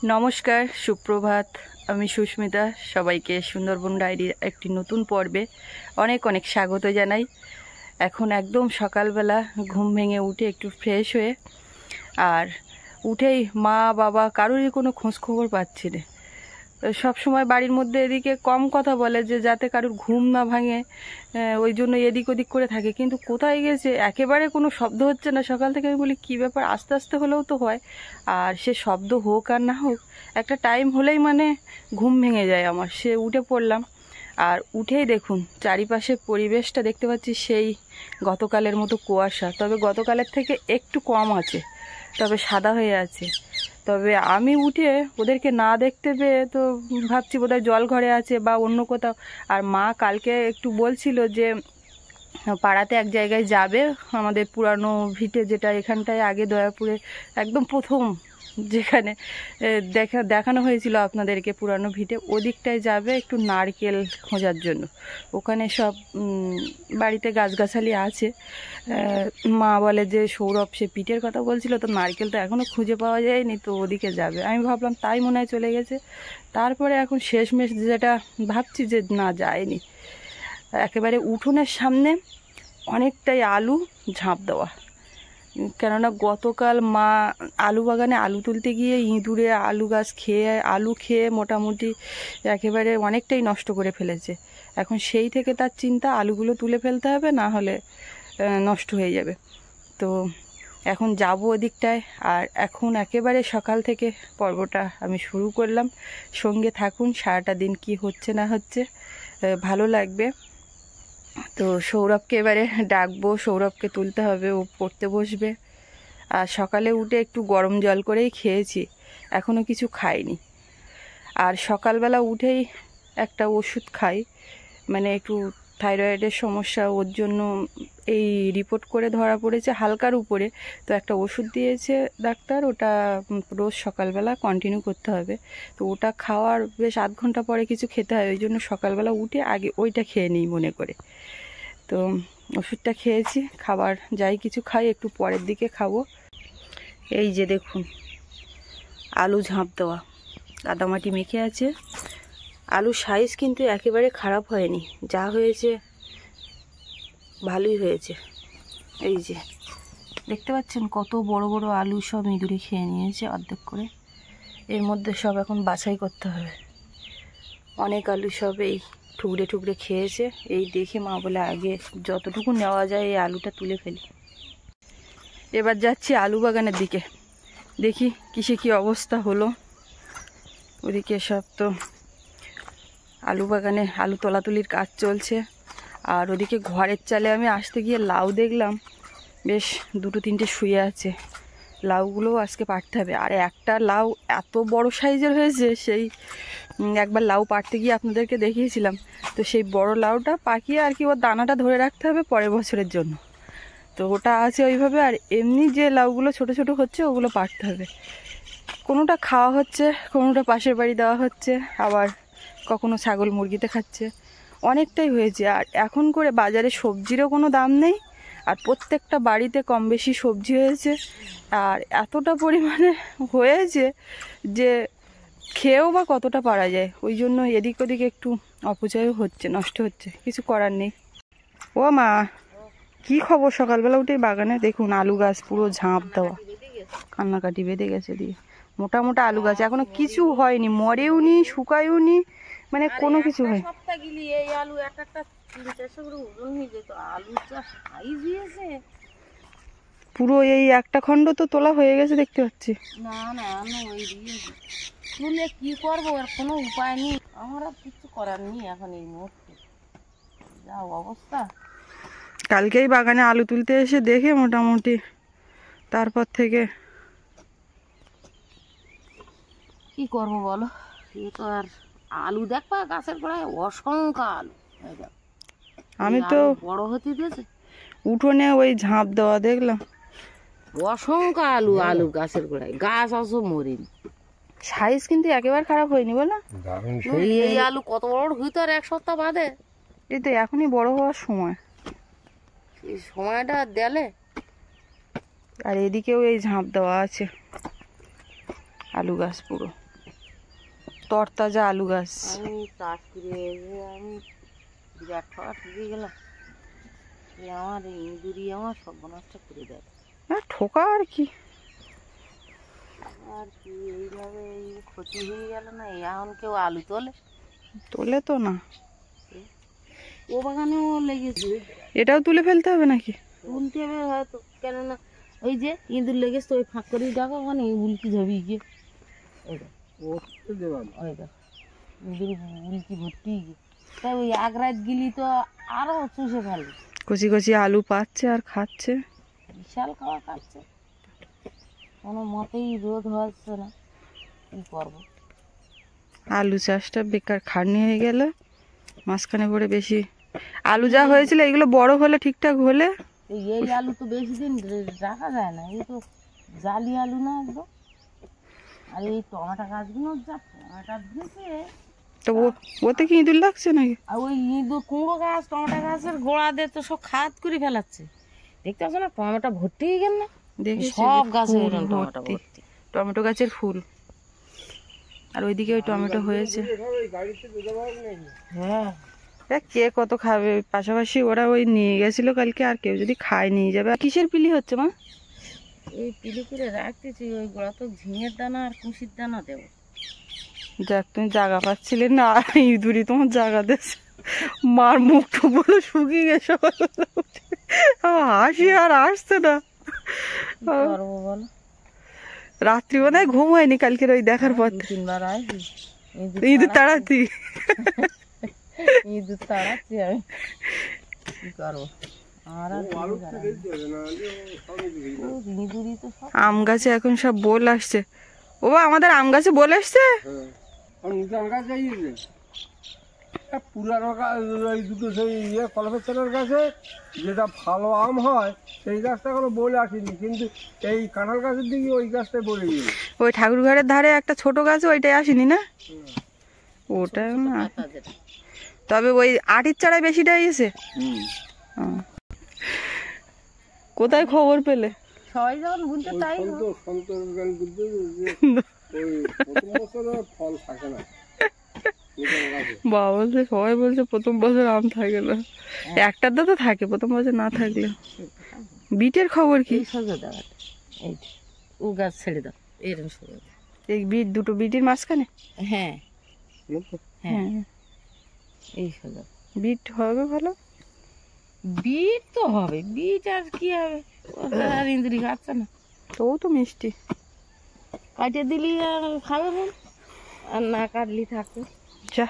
নমস্কার, সুপ্রভাত। আমি সুস্মিতা। সবাইকে সুন্দরবন ডায়েরির একটি নতুন পর্বে অনেক অনেক স্বাগত জানাই। এখন একদম সকালবেলা ঘুম ভেঙে উঠে একটু ফ্রেশ হয়ে, আর উঠেই মা বাবা কারোরই কোনো খোঁজ খবর পাচ্ছি না। সব সময় বাড়ির মধ্যে এদিকে কম কথা বলে যে যাতে কারোর ঘুম না ভাঙে, ওই জন্য এদিক ওদিক করে থাকে। কিন্তু কোথায় গেছে, একেবারে কোনো শব্দ হচ্ছে না সকাল থেকে। আমি বলি কী ব্যাপার, আস্তে আস্তে হলেও তো হয়। আর সে শব্দ হোক আর না হোক, একটা টাইম হলেই মানে ঘুম ভেঙে যায় আমার। সে উঠে পড়লাম, আর উঠেই দেখুন চারিপাশে পরিবেশটা দেখতে পাচ্ছি সেই গতকালের মতো কুয়াশা, তবে গতকালের থেকে একটু কম আছে, তবে সাদা হয়ে আছে। তবে আমি উঠে ওদেরকে না দেখতে পেয়ে তো ভাবছি বোধহয় জল ঘরে আছে বা অন্য কোথাও। আর মা কালকে একটু বলছিল যে পাড়াতে এক জায়গায় যাবে, আমাদের পুরানো ভিটে, যেটা এখানটায় আগে দয়াপুরে একদম প্রথম যেখানে দেখানো হয়েছিল আপনাদেরকে পুরানো ভিটে, ওদিকটায় যাবে একটু নারকেল খোঁজার জন্য। ওখানে সব বাড়িতে গাছগাছালি আছে। মা বলে যে সৌরভ সে পিঠের কথা বলছিল, তো নারকেল তো এখনও খুঁজে পাওয়া যায়নি, তো ওদিকে যাবে। আমি ভাবলাম তাই মনে হয় চলে গেছে। তারপরে এখন শেষমেশ যেটা ভাবছি যে না, যায়নি। একেবারে উঠোনের সামনে অনেকটাই আলু ঝাঁপ দেওয়া, কেননা গতকাল মা আলু বাগানে আলু তুলতে গিয়ে ইঁদুরে আলু খেয়ে মোটামুটি একেবারে অনেকটাই নষ্ট করে ফেলেছে। এখন সেই থেকে তার চিন্তা, আলুগুলো তুলে ফেলতে হবে, না হলে নষ্ট হয়ে যাবে। তো এখন যাব ওদিকটায়। আর এখন একেবারে সকাল থেকে পর্বটা আমি শুরু করলাম। সঙ্গে থাকুন, সারাটা দিন কি হচ্ছে না হচ্ছে ভালো লাগবে। তো সৌরভকে এবারে ডাকবো, সৌরভকে তুলতে হবে, ও পড়তে বসবে। আর সকালে উঠে একটু গরম জল করেই খেয়েছি, এখনও কিছু খাইনি। আর সকালবেলা উঠেই একটা ওষুধ খাই, মানে একটু থাইরয়েডের সমস্যা, ওর জন্য এই রিপোর্ট করে ধরা পড়েছে হালকার উপরে। তো একটা ওষুধ দিয়েছে ডাক্তার, ওটা রোজ সকালবেলা কন্টিনিউ করতে হবে। তো ওটা খাওয়ার বেশ আধ ঘন্টা পরে কিছু খেতে হয়, ওই জন্য সকালবেলা উঠে আগে ওইটা খেয়ে নিই মনে করে। তো ওষুধটা খেয়েছি, খাবার যাই কিছু খাই একটু পরের দিকে খাবো। এই যে দেখুন আলু ঝাঁপ দেওয়া, কাদামাটি মেখে আছে। আলুর সাইজ কিন্তু একেবারে খারাপ হয়নি, যা হয়েছে ভালোই হয়েছে। এই যে দেখতে পাচ্ছেন কত বড় বড় আলু, সব ইঁদুরে খেয়ে নিয়েছে অর্ধেক করে। এর মধ্যে সব এখন বাছাই করতে হবে। অনেক আলু সব এই টুকরে টুকরে খেয়েছে। এই দেখে মা বলে আগে যতটুকু নেওয়া যায় এই আলুটা তুলে ফেলি। এবার যাচ্ছি আলু বাগানের দিকে, দেখি কিসে কি অবস্থা হলো। ওদিকে সব তো আলু বাগানে আলু তোলাতুলির কাজ চলছে। আর ওদিকে ঘরের চালে আমি আসতে গিয়ে লাউ দেখলাম, বেশ দুটো তিনটে শুয়ে আছে। লাউগুলোও আজকে পাড়তে হবে। আর একটা লাউ এত বড় সাইজের হয়েছে, সেই একবার লাউ পাড়তে গিয়ে আপনাদেরকে দেখিয়েছিলাম। তো সেই বড় লাউটা পাকিয়ে আর কি ওর দানাটা ধরে রাখতে হবে পরের বছরের জন্য। তো ওটা আছে ওইভাবে। আর এমনি যে লাউগুলো ছোট ছোট হচ্ছে ওগুলো পাড়তে হবে। কোনোটা খাওয়া হচ্ছে, কোনোটা পাশের বাড়ি দেওয়া হচ্ছে, আবার কখনো ছাগল মুরগিতে খাচ্ছে। অনেকটাই হয়েছে। আর এখন করে বাজারে সবজিরও কোনো দাম নেই, আর প্রত্যেকটা বাড়িতে কম বেশি সবজি হয়েছে। আর এতটা পরিমাণে হয়েছে যে খেয়েও বা কতটা পারা যায়, ওই জন্য এদিক ওদিক একটু অপচয়ও হচ্ছে, নষ্ট হচ্ছে, কিছু করার নেই। ও মা, কি খবর? সকালবেলা উঠে বাগানে দেখুন আলু গাছ পুরো ঝাঁপ দেওয়া, কান্নাকাটি বেঁধে গেছে দিয়ে। মোটা মোটা আলু গাছ, এখনো কিছু হয়নি, মরেও নি, শুকায়ও নি, মানে কোনো কিছু হয়। পুরো এই একটা খণ্ড তো তোলা হয়ে গেছে দেখতে পাচ্ছি। না না, ওই তুলে কি করবো, আর কোনো উপায় নেই, আমার আর কিছু করার নেই এখন এই মুহূর্তে, যা অবস্থা। কালকেই বাগানে আলু তুলতে এসে দেখে মোটামুটি তারপর থেকে কি করবো বলো। এ তো আর আলু দেখবা গাছের গোড়ায় অসংখ্য আলু, আমি তো বড় হতে দিয়েছে। উঠোনে ওই ঝাঁপ দেওয়া দেখলাম, অসংখ্য আলু, আলু গাছের গোড়ায়, গাছ আসো মরিনি। সাইজ কিন্তু একেবারে খারাপ হয়নি বলো। এই আলু কত বড় হইতো আর এক সপ্তাহ বাদে। এই তো এখনই বড় হওয়ার সময়, এই সময়টা দেলে। আর এদিকেও এই ঝাঁপ দেওয়া আছে আলু গাছ পুরো। তরতাজা আলু গাছ। আমি চাষ করে আমি বিরাট ঠকা ঠকে গেলাম। আমার ইঁদুরি আমার সর্বনষ্ট করে দেয়। হ্যাঁ, ঠোকা আর কি। আর কি এইভাবে এই ক্ষতি হয়ে গেল না। এখন কেউ আলু তোলে তো না, ও বাগানেও লেগেছে। এটাও তুলে ফেলতে হবে নাকি? তুলতে হবে হয়তো, কেননা ওই যে ইঁদুর লেগেছে ওই ফাঁক করেই দেখো ওখানে উল্কি ঝাবি গিয়ে ইঁদুর উল্কি ভর্তি গিয়ে। তাই ওই এক রাত গিলি তো আরো চুষে ফেলবে। কচি কচি আলু পাচ্ছে আর খাচ্ছে, বিশাল খাওয়া খাচ্ছে, কোনো মতেই রোধ হচ্ছে না। কি করবো? আলু চাষটা বেকার খাটনি হয়ে গেল। মাঝখানে পড়ে বেশি আলু যা হয়েছিল এগুলো বড় হলে ঠিকঠাক হলে। এই আলু তো বেশি দিন রাখা যায় না, এই তো জালি আলু না একদম। আর এই টমেটো গাছগুলো যা টমেটো ধরেছে, তো ওতে কি ইঁদুর লাগছে নাকি? আর ওই ইঁদুর কুমড়ো গাছ টমেটো গাছের গোড়া দিয়ে তো সব খাত করে ফেলাচ্ছে। দেখতে পাচ্ছ না টমেটো ভর্তি হয়ে গেল না, সব গাছে টমেটো ভর্তি। টমেটো গাছের ফুল, আর ওইদিকে ওই টমেটো হয়েছে। হ্যাঁ, কে কত খাবে, পাশাপাশি ওরা ওই নিয়ে গেছিল কালকে, আর কেউ যদি খায় নিয়ে যাবে। কিসের পিলি হচ্ছে মা? এই পিলি করে রাখতেছি, ওই গোড়া তো ঝিঙের দানা আর কুশির দানা দেবো। যাক, তুমি জায়গা পাচ্ছিলে না, আর ইঁদুরি তোমার জায়গা দিয়েছে। মার মুখটা বলো শুকিয়ে গেছে, হাসি আর আসছে না। বলো, রাত্রি মনে হয় ঘুম হয়নি কালকের ওই দেখার পর। 3বার আসবি ইঁদুর তাড়াতি, ইঁদুর তাড়াচ্ছি আমি, কি করবো? আম গাছে এখন সব বোল আসছে। ও আমাদের আম গাছে বোল আসছে। পুরানো গাছ ওই দুটো সেই কলমের গাছে যেটা ভালো আম হয় সেই গাছটা এখনো বলে আসেনি, কিন্তু এই কাঁঠাল গাছের দিকে ওই গাছটাই বলে গিয়েছে। ওই ঠাকুর ঘরের ধারে একটা ছোট গাছ, ওইটাই আসেনি না? ওটা না, তবে ওই আটির চারায় বেশিটাই এসে। কোথায় খবর পেলে? সবাই যখন বলতে তাই ফল থাকে না। বাবা বলছে, সবাই বলছে প্রথম বছর আম থাকে না, একটাতে তো থাকে প্রথম বছর না থাকলে। বিটের খবর কি? সোজা দাও, এই ও গাছ ছেড়ে দাও, এরকম সোজা দাও। এই বিট, দুটো বিটের মাঝখানে। হ্যাঁ হ্যাঁ, এই সোজা বিট হবে ভালো। বিট তো হবে, বিট আর কি হবে? আর ইন্দ্রি খাচ্ছে না, তবু তো মিষ্টি। কাটে দিলি আর খাবে না, আর না কাটলি থাকবে। যা,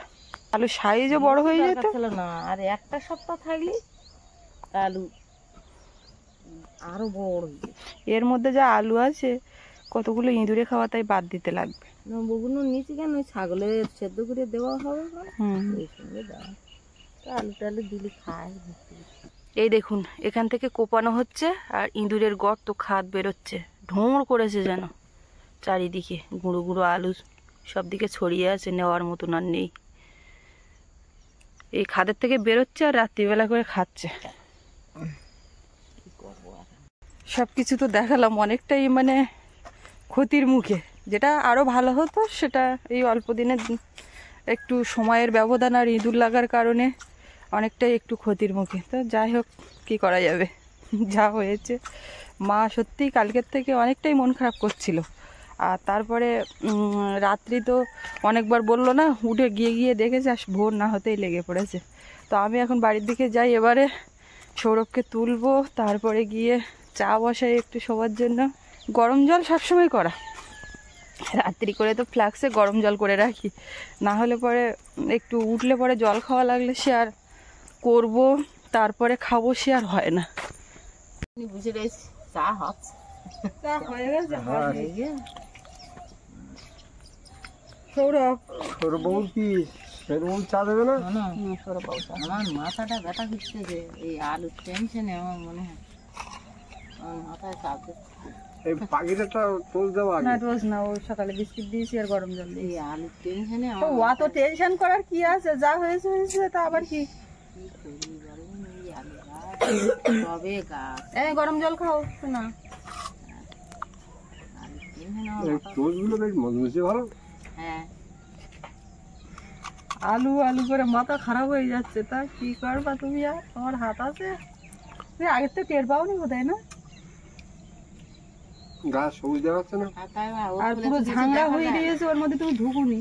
আলু সাইজও বড় হয়ে যেত না, আর একটা সপ্তাহ থাকলি আলু আরো বড়। এর মধ্যে যা আলু আছে কতগুলো ইঁদুরে খাওয়া, তাই বাদ দিতে লাগবে। বগুনো নিচে কেন, ওই ছাগলের সেদ্ধ করে দেওয়া হবে, ওই সঙ্গে দেওয়া আলু টালু দিলি খায়। এই দেখুন, এখান থেকে কোপানো হচ্ছে আর ইঁদুরের গর্ত খাদ বেরোচ্ছে, ঢোঁড় করেছে যেন চারিদিকে। গুঁড়ো গুঁড়ো আলু সব দিকে ছড়িয়ে আছে, নেওয়ার মতন আর নেই। এই খাদের থেকে বেরোচ্ছে আর রাত্রিবেলা করে খাচ্ছে। সব কিছু তো দেখালাম, অনেকটাই মানে ক্ষতির মুখে। যেটা আরও ভালো হতো সেটা এই অল্প দিনের একটু সময়ের ব্যবধান আর ইঁদুর লাগার কারণে অনেকটাই একটু ক্ষতির মুখে। তো যাই হোক, কী করা যাবে, যা হয়েছে। মা সত্যিই কালকের থেকে অনেকটাই মন খারাপ করছিল। আর তারপরে রাত্রি তো অনেকবার বললো না, উঠে গিয়ে দেখেছে আর ভোর না হতেই লেগে পড়েছে। তো আমি এখন বাড়ির দিকে যাই, এবারে সৌরভকে তুলবো, তারপরে গিয়ে চা বসাই একটু সবার জন্য। গরম জল সবসময় করা, রাত্রি করে তো ফ্লাক্সে গরম জল করে রাখি, না হলে পরে একটু উঠলে পরে জল খাওয়া লাগলে সে আর করবো, তারপরে খাবো, সে আর হয় না। বুঝে রয়েছি চা হচ্ছে, চা হয়ে গেছে। সৌরবাবুর কি সৌরবাবু চা দেবে না? আমার মাথাটা ব্যথা দিচ্ছে যে এই আলুর টেনশনে, আমার মনে হয় আমার মাথায় চাপ দিচ্ছে। এই পাখিটা টোল দেওয়া না, টোজ না, ওই সকালে বিস্কিট দিয়েছি আর গরম জল দিয়েছি। এই আলুর টেনশনে অত টেনশন করার কি আছে, যা হয়েছে হয়েছে, তা আবার কি। তবে গাছ এই গরম জল খাও শোনা। টোলগুলো বেশ মজমুজে ভালো। হ্যাঁ, আলু আলু করে মাথা খারাপ হয়ে যাচ্ছে, তা কি করবা তুমি? আর তোমার হাত আছে, তুমি আগের থেকে টের পাওনি কোথায় না? গাছ সবুজ দেখাচ্ছে না, আর পুরো ঝাঙ্গা হয়ে গিয়েছে, ওর মধ্যে তুমি ঢুকুনি।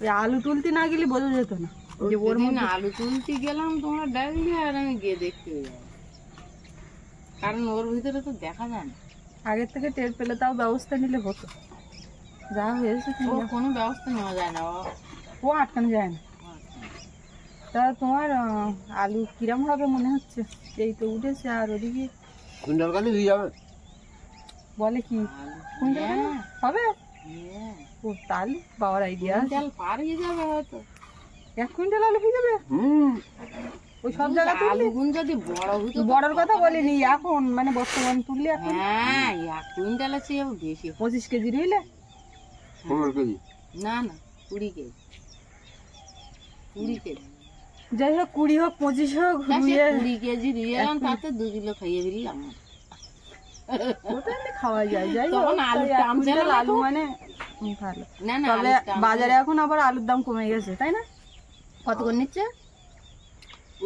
ওই আলু তুলতে না গেলে বোঝা যেত না যে ওর মধ্যে আলু তুলতে গেলাম তোমরা ডাকলে, আর আমি গিয়ে দেখতে যাবো, কারণ ওর ভিতরে তো দেখা যায় না। আগের থেকে টের পেলে তাও ব্যবস্থা নিলে হতো। যা হয়েছে ওর কোনো ব্যবস্থা নেওয়া যায় না, ও আটকানো যায় না। তা তোমার আলু কিরম হবে মনে হচ্ছে? এই তো উঠেছে, আর ওদিকে কুইন্টাল কালি হয়ে যাবে বলে কি কুইন্টাল হবে? ও তাহলে বাবার আইডিয়া আছে, পার হয়ে যাবে হয়তো। 1 কুইন্টাল আলু হয়ে যাবে ওই সব জায়গা তুললে। আলুগুন যদি বড় হতো, বড়র কথা বলিনি, এখন মানে বর্তমান তুললে এখন হ্যাঁ 1 কুইন্টালের চেয়ে বেশি। 25 কেজি নিলে 15 কেজি না না 20 কেজি, 20 কেজি। যাই হোক 20 হোক 25 হোক, 20 কেজি দিয়ে এলাম, তাতে 2 কিলো খাইয়ে দিলাম। ওটা এমনি খাওয়া যায়। যাই হোক তখন আলু দাম ছিল না, আলু মানে ভালো। না না তবে বাজারে এখন আবার আলুর দাম কমে গেছে, তাই না? কত করে নিচ্ছে?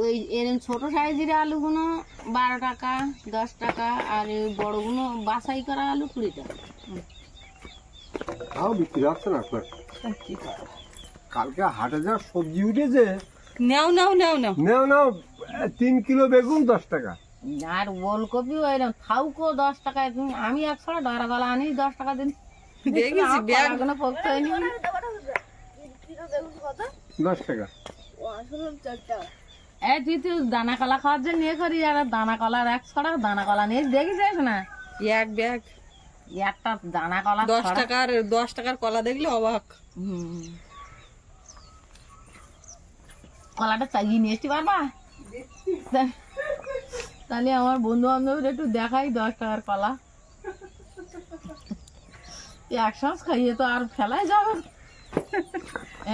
ওই এরকম ছোট সাইজের আলুগুলো 12 টাকা 10 টাকা, আর ওই বড়গুলো বাছাই করা আলু 20 টাকা। তাও বিক্রি হচ্ছে না। কালকে হাটে যা সবজি উঠেছে, নাও নাও নাও নাও নেও নাও 3 কিলো বেগুন 10 টাকা, আর ওলকপি ওইরকম থাউকো 10 টাকায়। আমি 100 ডরা গলা আনি 10 টাকা দিন, দেখেছি ব্যাগ 10 টাকা। এই তুই দানা কলা খাওয়ার জন্য নিয়ে করি, আর দানা কলার 100 টাকা দানা কলা নিয়ে দেখিস না, এক ব্যাগ একটা দানা কলা 10 টাকার কলা দেখলে অবাক। কলাটা চাগিয়ে নিয়ে এসছি পারবা? তাহলে আমার বন্ধু বান্ধবদের একটু দেখাই 10 টাকার কলা, একসাথে খাইয়ে তো আর ফেলাই যাবে।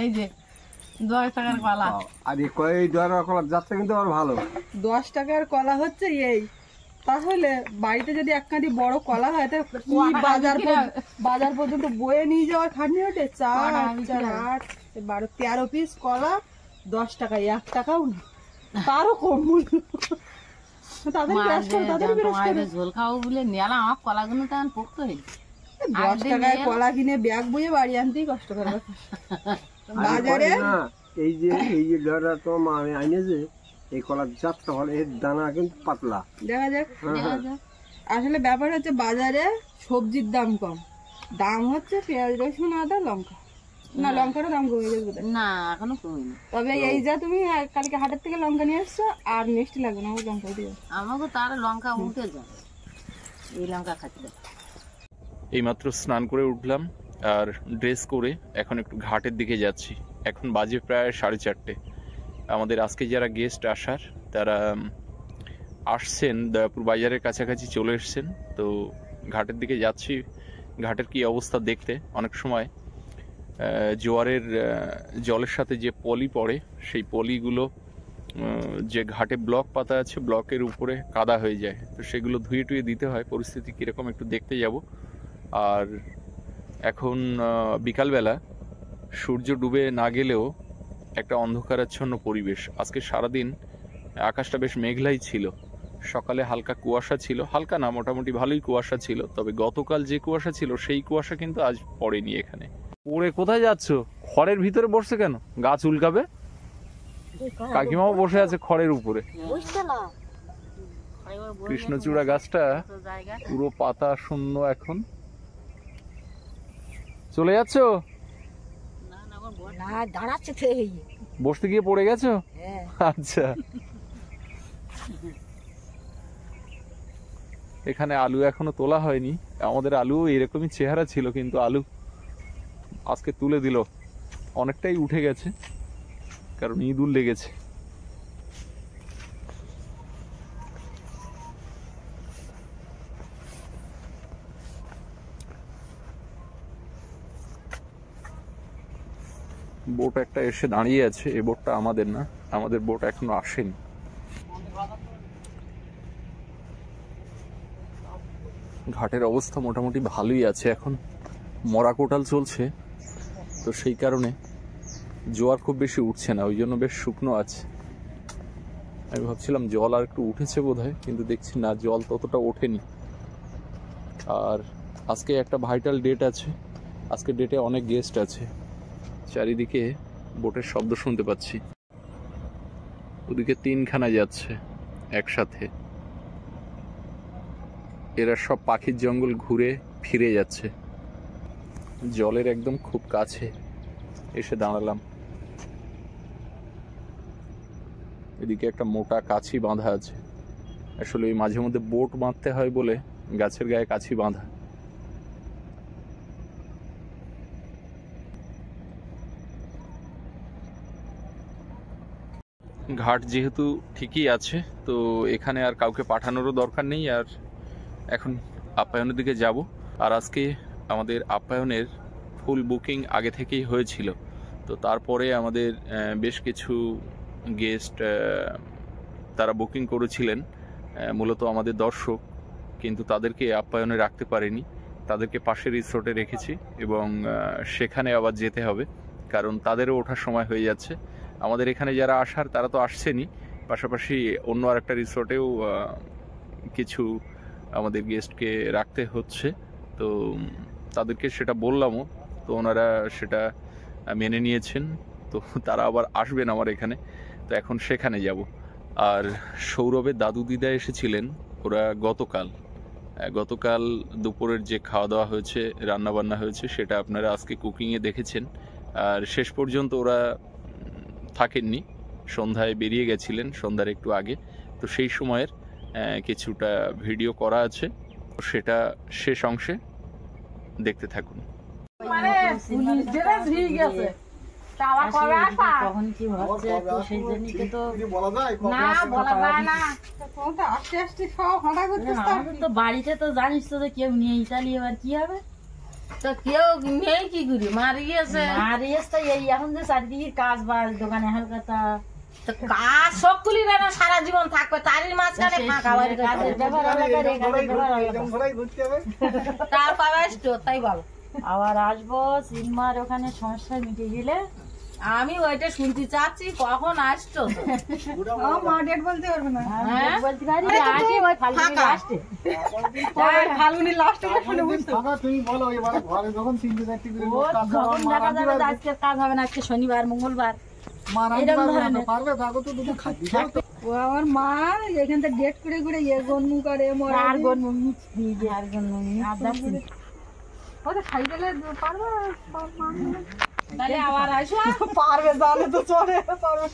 এই যে 10 টাকার কলা, আর এই কয় টাকার কলা যাচ্ছে কিন্তু আর ভালো। 10 টাকার কলা হচ্ছে এই, তাহলে বাড়িতে যদি এক কাঁদি বড় কলা হয়, তো কি বাজার পর্যন্ত বয়ে নিয়ে যাওয়ার খাটনি ওঠে। 4 4 8 12 13 পিস কলা 10 টাকা, 1 টাকাও না, তারও কম মূল্য। ঝোল খাবো বলে নিলাম, আমার কলাগুলো তো এখন পোক্ত হয়ে 10 টাকায় কলা কিনে ব্যাগ বইয়ে বাড়ি আনতেই কষ্ট করে। বাজারে এই যে ধরা তো আমি আইনেছে, এই কলার জাতটা হলো, এর দানা কিন্তু পাতলা। দেখা যাক। আসলে ব্যাপার হচ্ছে বাজারে সবজির দাম কম, দাম হচ্ছে পেঁয়াজ রসুন আদা লঙ্কা। না লঙ্কারও দাম কমে গেছে না, এখনো কমিনি। তবে এই যা তুমি কালকে হাটের থেকে লঙ্কা নিয়ে আসছো, আর মিষ্টি লাগবে না, আমার লঙ্কা দিয়ে। আমাকে তার লঙ্কা উঠে যাবে, এই লঙ্কা খাচ্ছি। এইমাত্র স্নান করে উঠলাম আর ড্রেস করে এখন একটু ঘাটের দিকে যাচ্ছি। এখন বাজে প্রায় 4:30। আমাদের আজকে যারা গেস্ট আসার তারা আসছেন, দয়াপুর বাজারের কাছাকাছি চলে এসছেন, তো ঘাটের দিকে যাচ্ছি। ঘাটের কি অবস্থা দেখতে। অনেক সময় জোয়ারের জলের সাথে যে পলি পড়ে, সেই পলিগুলো যে ঘাটে ব্লক পাতা আছে, ব্লকের উপরে কাদা হয়ে যায়, তো সেগুলো ধুয়ে টুয়ে দিতে হয়। পরিস্থিতি কীরকম একটু দেখতে যাব। আর এখন বিকালবেলা সূর্য ডুবে না গেলেও একটা অন্ধকারাচ্ছন্ন পরিবেশ। আজকে সারাদিন আকাশটা বেশ মেঘলাই ছিল, সকালে হালকা কুয়াশা ছিল, হালকা না মোটামুটি ভালোই কুয়াশা ছিল, তবে গতকাল যে কুয়াশা ছিল সেই কুয়াশা কিন্তু আজ পড়েনি এখানে। পড়ে কোথায় যাচ্ছ? খড়ের ভিতরে বসছে কেন? গাছ উল্কাবে। কাকিমাও বসে আছে খড়ের উপরে। কৃষ্ণচূড়া গাছটা পুরো পাতা শূন্য, এখন চলে যাচ্ছ? বসতে গিয়ে পড়ে গেছো? আচ্ছা। এখানে আলু এখনো তোলা হয়নি। আমাদের আলু এরকমই চেহারা ছিল, কিন্তু আলু আজকে তুলে দিল, অনেকটাই উঠে গেছে, কারণ ইঁদুর লেগেছে। বোট একটা এসে দাঁড়িয়ে আছে, এই বোটটা আমাদের না, আমাদের বোট এখনো আসেনি। ঘাটের অবস্থা মোটামুটি ভালোই আছে, এখন মরা কোটাল চলছে, তো সেই কারণে জোয়ার খুব বেশি উঠছে না, ওই জন্য বেশ শুকনো আছে। আমি ভাবছিলাম জল আর একটু উঠেছে বোধহয়, কিন্তু দেখছি না, জল ততটা ওঠেনি। আর আজকে একটা ভাইটাল ডেট আছে, আজকে ডেটে অনেক গেস্ট আছে। চারিদিকে বোটের শব্দ শুনতে পাচ্ছি, ওদিকে 3খানা যাচ্ছে একসাথে। এরা সব পাখির জঙ্গল ঘুরে ফিরে যাচ্ছে। জলের একদম খুব কাছে এসে দাঁড়ালাম। এদিকে একটা মোটা কাছি বাঁধা আছে। আসলে ওই মাঝে মধ্যে বোট বাঁধতে হয় বলে গাছের গায়ে কাছি বাঁধা। ঘাট যেহেতু ঠিকই আছে, তো এখানে আর কাউকে পাঠানোরও দরকার নেই। আর এখন আপ্যায়নের দিকে যাব। আর আজকে আমাদের আপ্যায়নের ফুল বুকিং আগে থেকেই হয়েছিল, তো তারপরে আমাদের বেশ কিছু গেস্ট তারা বুকিং করেছিলেন, মূলত আমাদের দর্শক, কিন্তু তাদেরকে আপ্যায়নে রাখতে পারিনি। তাদেরকে পাশের রিসোর্টে রেখেছি এবং সেখানে আবার যেতে হবে, কারণ তাদেরও ওঠার সময় হয়ে যাচ্ছে। আমাদের এখানে যারা আসার তারা তো আসছেনই, পাশাপাশি অন্য আরেকটা রিসোর্টেও কিছু আমাদের গেস্টকে রাখতে হচ্ছে। তো তাদেরকে সেটা বললামও, তো ওনারা সেটা মেনে নিয়েছেন। তো তারা আবার আসবেন আমার এখানে, তো এখন সেখানে যাব। আর সৌরভের দাদু দিদা এসেছিলেন, ওরা গতকাল দুপুরের যে খাওয়া দাওয়া হয়েছে, রান্নাবান্না হয়েছে, সেটা আপনারা আজকে কুকিংয়ে দেখেছেন। আর শেষ পর্যন্ত ওরা থাকেননি, সন্ধ্যায় বেরিয়ে গেছিলেন, সন্ধ্যার একটু আগে। তো সেই সময়ের কিছুটা ভিডিও করা আছে, সেটা শেষ অংশে দেখতে থাকুন। কখন কি হচ্ছে তো সেই জন্যই তো না বলা যায় না। আমাদের তো বাড়িতে তো জানিস তো যে কেউ নেই, তাহলে এবার কি হবে? তো কেউ নেই কি করি, মারিয়েছে তো এই এখন যে চারিদিকে কাজ বাজ দোকানে হালকাতা কাজ সবগুলি না সারা জীবন থাকবে, তারই মাঝখানে ফাঁকা বাড়ি কাজের ব্যাপার তার পাবে তাই বলো। আবার আসবো সিনেমার ওখানে সমস্যা মিটে গেলে। আমি ওইটা শুনতে চাচ্ছি, কখন আসছো? মা ডেট বলতে পারবে না, বলতে পারি আসি ওই ফাল্গুনি লাস্টে শুনে বুঝতো। তুমি বলো এবারে ঘরে যখন 3-4টি করে লোক কাজ যখন দেখা যাবে যে আজকে কাজ হবে না, আজকে শনিবার মঙ্গলবার পারবে থাকো তো দুটো খাচ্ছি। ও আমার মা এখান থেকে ডেট করে করে গন্নু করে আর গন্নু দিয়ে দিয়ে আর গন্নু ওটা খাই গেলে পারবে, তাহলে আবার আসো। পারবে জানে তো চলে, পারবে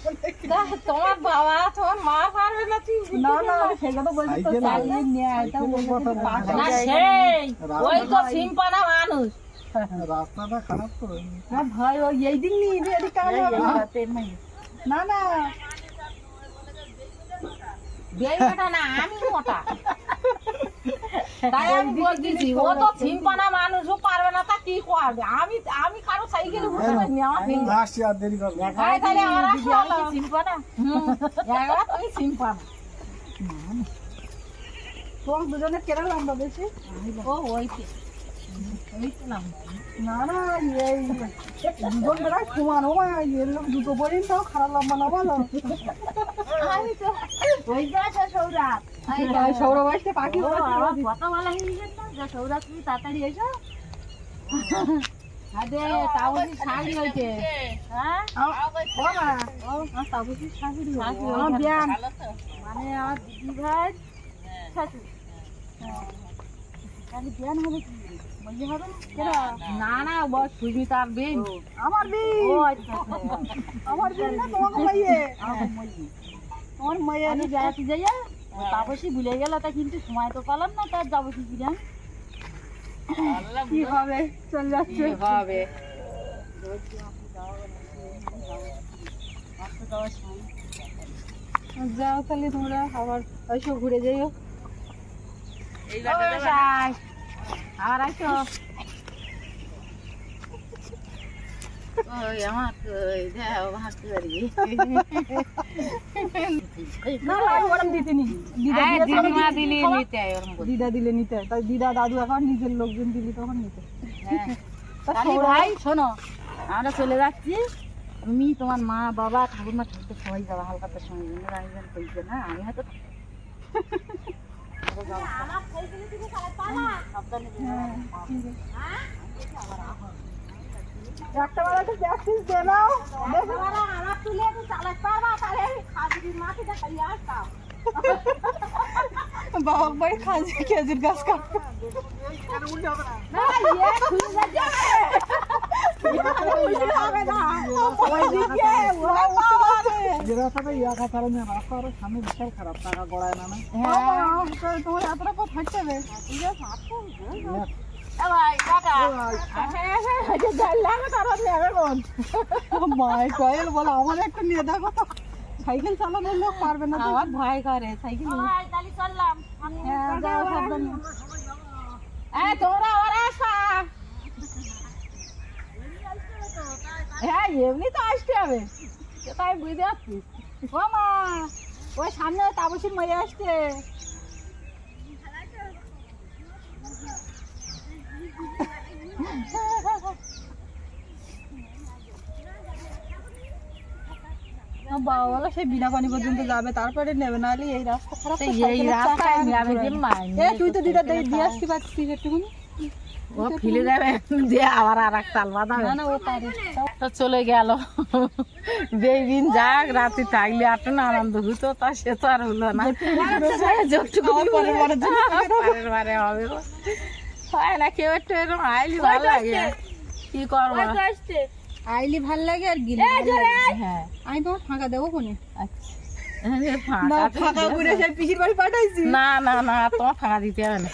তোমার বাবা তোমার মা পারবে না? তুই না না সেটা তো বলছি তো চালিয়ে নিয়ে এটা না, সেই ওই তো সিম্পানা মানুষ। রাস্তাটা খারাপ তো না ভাই, ও এই দিন নিয়ে এদিকে কাজ হবে না। না বেটা না, আমি মোটা, তাই আমি বলতেছি ও তো সিম্পানা মানুষ, ও পারবে না, তা কি করবে? আমি কারো সাইকেলে উঠতে পারিনি, আমার আসছি আর দেরি করবো। তাহলে আমার সিম্পানা তুমি সিম্পানা। তোমার দুজনে কেনা লম্বা বেশি? ও ওইতে না না এই দুজন বেড়া সমানো, এর লোক দুটো পরিন তাও খারাপ লম্বা না বলো। আমি তো ওই যাচ্ছে সৌরাত সৌরভ আসতে পাখি কথা বলা হয়ে গেছে না, সৌরাত তুমি তাড়াতাড়ি এসো। আরে তাবুজি শাড়ি হয়েছে, হ্যাঁ তাবুজি শাশুড়ি মানে আমার দিদি ভাই শাশুড়ি। তাহলে জ্ঞান হবে কি বলতে হবে না না বস সুমিতার বিন, আমার বিন, আমার বিন না তোমাকে মাইয়ে, তোমার মাইয়ে আমি বেড়াতে যাইয়া তাপসী ভুলে গেল, তা কিন্তু সময় তো পেলাম না, তার যাবো কি কিনা কি হবে, চলে যাচ্ছে হবে। যাও তাহলে তোমরা আবার এসো, ঘুরে যাইও। আর আসো ওই আমার ভাবতে পারি দিদা দিলে নিতে, তাই দিদা দাদু এখন নিজের লোকজন দিলি তখন নিতে। ভাই শোনো, আমরা চলে যাচ্ছি, তুমি তোমার মা বাবা ঠাকুরমা ঠাকুর সবাই যাবা হালকাতার সঙ্গে রানীজন কইছে না আমি হয়তো একটা বার একটু প্র্যাকটিস দে নাও। আমার তুলে একটু চালাতে পারবা তাহলে আমি খাজুরির মাটিটা খালি আসতাম। বাবা ভাই খাজি খেজুর গাছ কাটবে। না ইয়ে খুলে যাচ্ছে সামনে বিশাল খারাপ টাকা গড়ায় না না তোমার এতটা পথ হাঁটতে হবে। মাই কয়েল বলো আমার একটা নিয়ে দেখো তো, সাইকেল চালানোর লোক পারবে না। আমার ভয় করে সাইকেল তোমরা আবার আসা। হ্যাঁ এমনি তো আসতে হবে তাই বুঝতে পারছিস। ও মা ওই সামনে তাপসীর মেয়ে আসছে। বাবা বলো সেই বিনা পানি পর্যন্ত যাবে তারপরে নেবে, নাহলে এই রাস্তা খারাপ। এই রাস্তায় যাবে তুই তো দিদা দিয়ে আসতে পারছিস একটুখানি। ও ফেলে দেবে দিয়ে আবার আর এক তাল বাঁধা না না ও পারে। তো চলে গেল। বেবিন যাক রাতে থাকলে একটা না আনন্দ হতো, তা সে তো আর হলো না। পরের বারে হবে হয় না কেউ একটু এরকম আইলি ভালো লাগে। কি করবো আইলি ভাল লাগে আর গিলি। হ্যাঁ আমি তোমার ফাঁকা দেবো কোনে? ফাঁকা ফাঁকা করে সেই পিসির বাড়ি পাঠাইছি। না না না তোমার ফাঁকা দিতে হবে না।